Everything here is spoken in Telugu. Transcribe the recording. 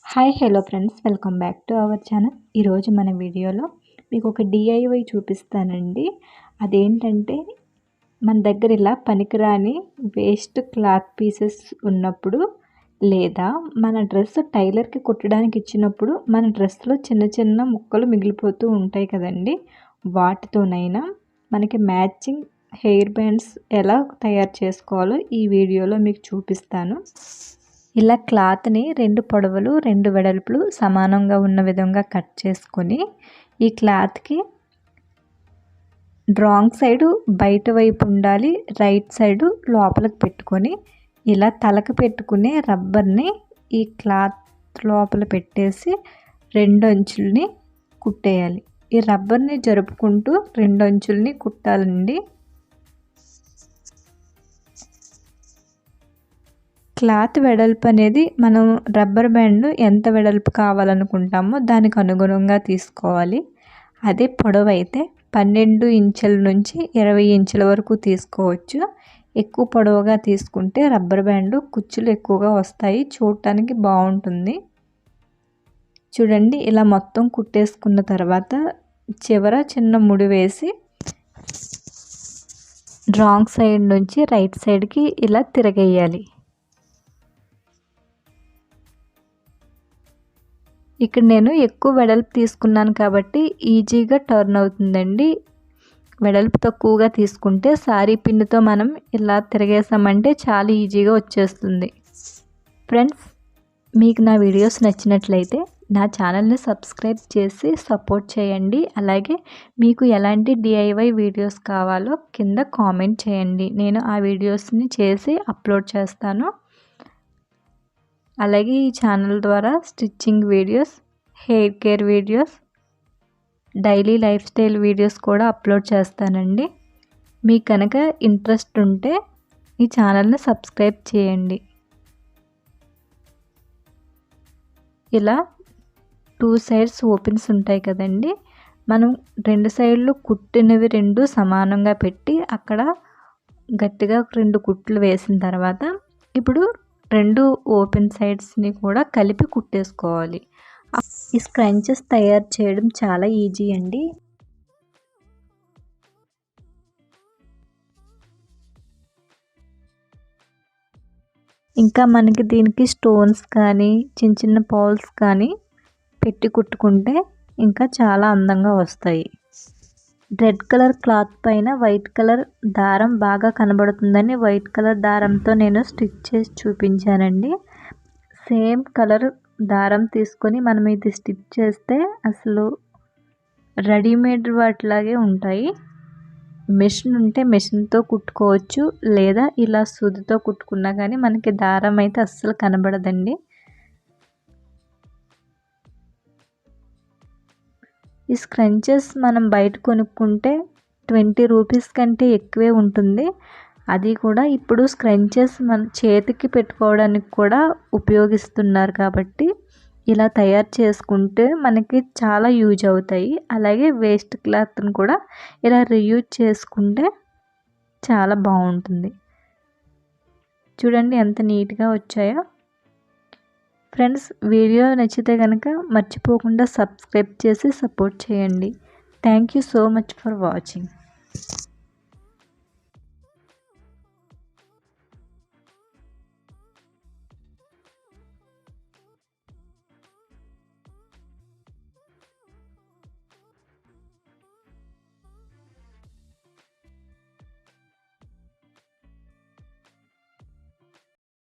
Hi hello friends, welcome back to our channel. ఈరోజు మన వీడియోలో మీకు ఒక డిఐవై చూపిస్తానండి. అదేంటంటే మన దగ్గర ఇలా పనికిరాని వేస్ట్ క్లాత్ పీసెస్ ఉన్నప్పుడు, లేదా మన డ్రెస్ టైలర్కి కుట్టడానికి ఇచ్చినప్పుడు మన డ్రెస్లో చిన్న చిన్న ముక్కలు మిగిలిపోతూ ఉంటాయి కదండి. వాటితోనైనా మనకి మ్యాచింగ్ హెయిర్ బ్యాండ్స్ ఎలా తయారు చేసుకోవాలో ఈ వీడియోలో మీకు చూపిస్తాను. ఇలా క్లాత్ని 2 పొడవులు 2 వెడల్పులు సమానంగా ఉన్న విధంగా కట్ చేసుకొని, ఈ క్లాత్కి రాంగ్ సైడు బయట వైపు ఉండాలి, రైట్ సైడు లోపలికి పెట్టుకొని, ఇలా తలకు పెట్టుకునే రబ్బర్ని ఈ క్లాత్ లోపల పెట్టేసి 2 అంచుల్ని కుట్టేయాలి. ఈ రబ్బర్ని జరుపుకుంటూ 2 అంచుల్ని కుట్టాలండి. క్లాత్ వెడల్పు అనేది మనం రబ్బర్ బ్యాండ్ ఎంత వెడల్పు కావాలనుకుంటామో దానికి అనుగుణంగా తీసుకోవాలి. అదే పొడవు అయితే 12 ఇంచుల నుంచి 20 ఇంచుల వరకు తీసుకోవచ్చు. ఎక్కువ పొడవుగా తీసుకుంటే రబ్బర్ బ్యాండ్ కుచ్చులు ఎక్కువగా వస్తాయి, చూడటానికి బాగుంటుంది. చూడండి, ఇలా మొత్తం కుట్టేసుకున్న తర్వాత చివర చిన్న ముడి వేసి రాంగ్ సైడ్ నుంచి రైట్ సైడ్కి ఇలా తిరగేయాలి. ఇక్కడ నేను ఎక్కువ వెడల్పు తీసుకున్నాను కాబట్టి ఈజీగా టర్న్ అవుతుందండి. వెడల్పు తక్కువగా తీసుకుంటే సారీ పిన్నుతో మనం ఇలా తిరగేసామంటే చాలా ఈజీగా వచ్చేస్తుంది. ఫ్రెండ్స్, మీకు నా వీడియోస్ నచ్చినట్లయితే నా ఛానల్ని సబ్స్క్రైబ్ చేసి సపోర్ట్ చేయండి. అలాగే మీకు ఎలాంటి డిఐవై వీడియోస్ కావాలో కింద కామెంట్ చేయండి. నేను ఆ వీడియోస్ని చేసి అప్లోడ్ చేస్తాను. అలాగే ఈ ఛానల్ ద్వారా stitching videos, hair care videos, daily life style videos కూడా అప్లోడ్ చేస్తానండి. మీకు కనుక ఇంట్రెస్ట్ ఉంటే ఈ ఛానల్ని సబ్స్క్రైబ్ చేయండి. ఇలా 2 సైడ్స్ ఓపెన్స్ ఉంటాయి కదండి, మనం 2 సైడ్లు కుట్టినవి 2 సమానంగా పెట్టి అక్కడ గట్టిగా 2 కుట్లు వేసిన తర్వాత ఇప్పుడు 2 ఓపెన్ సైడ్స్ని కూడా కలిపి కుట్టేసుకోవాలి. ఈ స్క్రంచెస్ తయారు చేయడం చాలా ఈజీ అండి. ఇంకా మనకి దీనికి స్టోన్స్ కానీ చిన్న చిన్న పౌల్స్ కానీ పెట్టి కుట్టుకుంటే ఇంకా చాలా అందంగా వస్తాయి. రెడ్ కలర్ క్లాత్ పైన వైట్ కలర్ దారం బాగా కనబడుతుందని వైట్ కలర్ దారంతో నేను స్టిచ్ చేసి చూపించానండి. సేమ్ కలర్ దారం తీసుకొని మనం ఇది స్టిచ్ చేస్తే అసలు రెడీమేడ్ వాటిలాగే ఉంటాయి. మెషిన్ ఉంటే మెషిన్తో కుట్టుకోవచ్చు, లేదా ఇలా సూదితో కుట్టుకున్నా కానీ మనకి దారం అయితే అస్సలు కనబడదండి. ఈ స్క్రంచెస్ మనం బయట కొనుక్కుంటే 20 రూపీస్ కంటే ఎక్కువే ఉంటుంది. అది కూడా ఇప్పుడు స్క్రంచెస్ మన చేతికి పెట్టుకోవడానికి కూడా ఉపయోగిస్తున్నారు కాబట్టి ఇలా తయారు చేసుకుంటే మనకి చాలా యూజ్ అవుతాయి. అలాగే వేస్ట్ క్లాత్ని కూడా ఇలా రీయూజ్ చేసుకుంటే చాలా బాగుంటుంది. చూడండి ఎంత నీట్గా వచ్చాయో. ఫ్రెండ్స్, వీడియో నచ్చితే కనుక మర్చిపోకుండా సబ్స్క్రైబ్ చేసి సపోర్ట్ చేయండి. Thank you so much for watching.